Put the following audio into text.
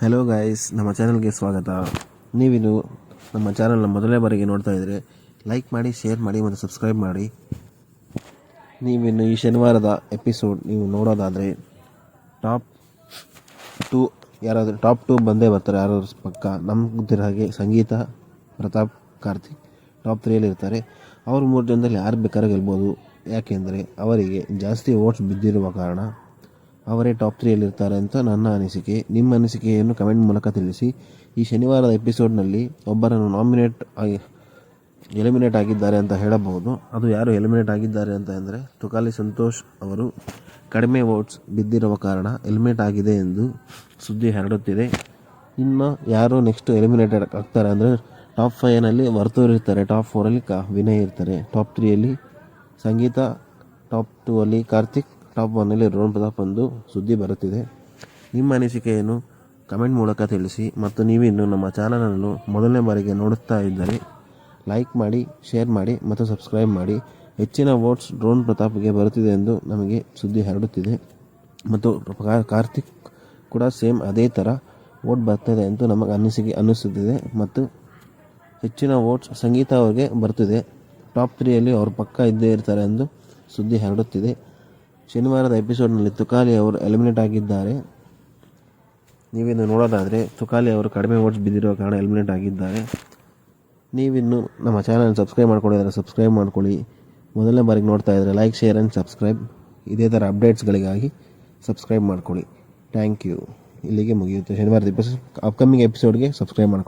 Hello guys, ನಮ್ಮ ಚಾನಲ್ಗೆ ಸ್ವಾಗತ. ನೀವಿನ್ನು ನಮ್ಮ ಚಾನಲ್ನ ಮೊದಲನೇ ಬಾರಿಗೆ ನೋಡ್ತಾ ಇದ್ದರೆ ಲೈಕ್ ಮಾಡಿ, ಶೇರ್ ಮಾಡಿ ಮತ್ತು ಸಬ್ಸ್ಕ್ರೈಬ್ ಮಾಡಿ. ನೀವಿನ್ನು ಈ ಶನಿವಾರದ ಎಪಿಸೋಡ್ ನೀವು ನೋಡೋದಾದರೆ ಟಾಪ್ 2 ಬಂದೇ ಬರ್ತಾರೆ. ಯಾರಾದ್ರೂ ಪಕ್ಕ ನಮ್ಗೆ ಹಾಗೆ ಸಂಗೀತ, ಪ್ರತಾಪ್, ಕಾರ್ತಿಕ್ ಟಾಪ್ 3 ಇರ್ತಾರೆ. ಅವ್ರ 3 ಜನದಲ್ಲಿ ಯಾರು ಬೇಕಾದ್ರೂ ಗೆಲ್ಬೋದು. ಯಾಕೆಂದರೆ ಅವರಿಗೆ ಜಾಸ್ತಿ ವೋಟ್ಸ್ ಬಿದ್ದಿರುವ ಕಾರಣ ಅವರೇ ಟಾಪ್ 3 ಇರ್ತಾರೆ ಅಂತ ನನ್ನ ಅನಿಸಿಕೆ. ನಿಮ್ಮ ಅನಿಸಿಕೆಯನ್ನು ಕಮೆಂಟ್ ಮೂಲಕ ತಿಳಿಸಿ. ಈ ಶನಿವಾರದ ಎಪಿಸೋಡ್ನಲ್ಲಿ ಒಬ್ಬರನ್ನು ಎಲಿಮಿನೇಟ್ ಆಗಿದ್ದಾರೆ ಅಂತ ಹೇಳಬಹುದು. ಅದು ಯಾರು ಎಲಿಮಿನೇಟ್ ಆಗಿದ್ದಾರೆ ಅಂತ ಅಂದರೆ ತುಕಾಲಿ ಸಂತೋಷ್ ಅವರು ಕಡಿಮೆ ವೋಟ್ಸ್ ಬಿದ್ದಿರುವ ಕಾರಣ ಎಲಿಮಿನೇಟ್ ಆಗಿದೆ ಎಂದು ಸುದ್ದಿ ಹರಡುತ್ತಿದೆ. ಇನ್ನು ಯಾರು ನೆಕ್ಸ್ಟ್ ಎಲಿಮಿನೇಟೆಡ್ ಆಗ್ತಾರೆ ಅಂದರೆ ಟಾಪ್ 5ನಲ್ಲಿ ವರ್ತೂರ್ ಇರ್ತಾರೆ, ಟಾಪ್ 4ಅಲ್ಲಿ ವಿನಯ್ ಇರ್ತಾರೆ, ಟಾಪ್ 3ಯಲ್ಲಿ ಸಂಗೀತ, ಟಾಪ್ 2ಅಲ್ಲಿ ಕಾರ್ತಿಕ್, ಟಾಪ್ 1ನಲ್ಲಿ ರೋಹನ್ ಪ್ರತಾಪ್ ಎಂದು ಸುದ್ದಿ ಬರುತ್ತಿದೆ. ನಿಮ್ಮ ಅನಿಸಿಕೆಯನ್ನು ಕಮೆಂಟ್ ಮೂಲಕ ತಿಳಿಸಿ. ಮತ್ತು ನೀವಿನ್ನು ನಮ್ಮ ಚಾನಲನ್ನು ಮೊದಲನೇ ಬಾರಿಗೆ ನೋಡುತ್ತಾ ಇದ್ದರೆ ಲೈಕ್ ಮಾಡಿ, ಶೇರ್ ಮಾಡಿ ಮತ್ತು ಸಬ್ಸ್ಕ್ರೈಬ್ ಮಾಡಿ. ಹೆಚ್ಚಿನ ವೋಟ್ಸ್ ರೋಹನ್ ಪ್ರತಾಪ್ಗೆ ಬರುತ್ತಿದೆ ಎಂದು ನಮಗೆ ಸುದ್ದಿ ಹರಡುತ್ತಿದೆ ಮತ್ತು ಕಾರ್ತಿಕ್ ಕೂಡ ಸೇಮ್ ಅದೇ ಥರ ವೋಟ್ ಬರ್ತಿದೆ ಎಂದು ನಮಗೆ ಅನ್ನಿಸುತ್ತಿದೆ ಮತ್ತು ಹೆಚ್ಚಿನ ವೋಟ್ಸ್ ಸಂಗೀತ ಅವರಿಗೆ ಬರ್ತಿದೆ. ಟಾಪ್ 3ಯಲ್ಲಿ ಅವರು ಪಕ್ಕ ಇದ್ದೇ ಇರ್ತಾರೆ ಎಂದು ಸುದ್ದಿ ಹರಡುತ್ತಿದೆ. ಶನಿವಾರದ ಎಪಿಸೋಡ್ನಲ್ಲಿ ತುಕಾಲಿ ಅವರು ಎಲಿಮಿನೇಟ್ ಆಗಿದ್ದಾರೆ. ನೀವಿನ್ನು ನೋಡೋದಾದರೆ ತುಕಾಲಿ ಅವರು ಕಡಿಮೆ ವೋಟ್ಸ್ ಬಿದ್ದಿರೋ ಕಾರಣ ಎಲಿಮಿನೇಟ್ ಆಗಿದ್ದಾರೆ. ನೀವಿನ್ನು ನಮ್ಮ ಚಾನಲ್ ಸಬ್ಸ್ಕ್ರೈಬ್ ಮಾಡ್ಕೊಂಡಿದ್ದಾರೆ, ಸಬ್ಸ್ಕ್ರೈಬ್ ಮಾಡ್ಕೊಳ್ಳಿ. ಮೊದಲನೇ ಬಾರಿಗೆ ನೋಡ್ತಾ ಇದ್ದರೆ ಲೈಕ್, ಶೇರ್ ಆ್ಯಂಡ್ ಸಬ್ಸ್ಕ್ರೈಬ್. ಇದೇ ಥರ ಅಪ್ಡೇಟ್ಸ್ಗಳಿಗಾಗಿ ಸಬ್ಸ್ಕ್ರೈಬ್ ಮಾಡ್ಕೊಳ್ಳಿ. Thank you. ಇಲ್ಲಿಗೆ ಮುಗಿಯುತ್ತೆ ಶನಿವಾರದ ಅಪ್ಕಮಿಂಗ್ ಎಪಿಸೋಡ್ಗೆ ಸಬ್ಸ್ಕ್ರೈಬ್ ಮಾಡ್ಕೊಳ್ಳಿ.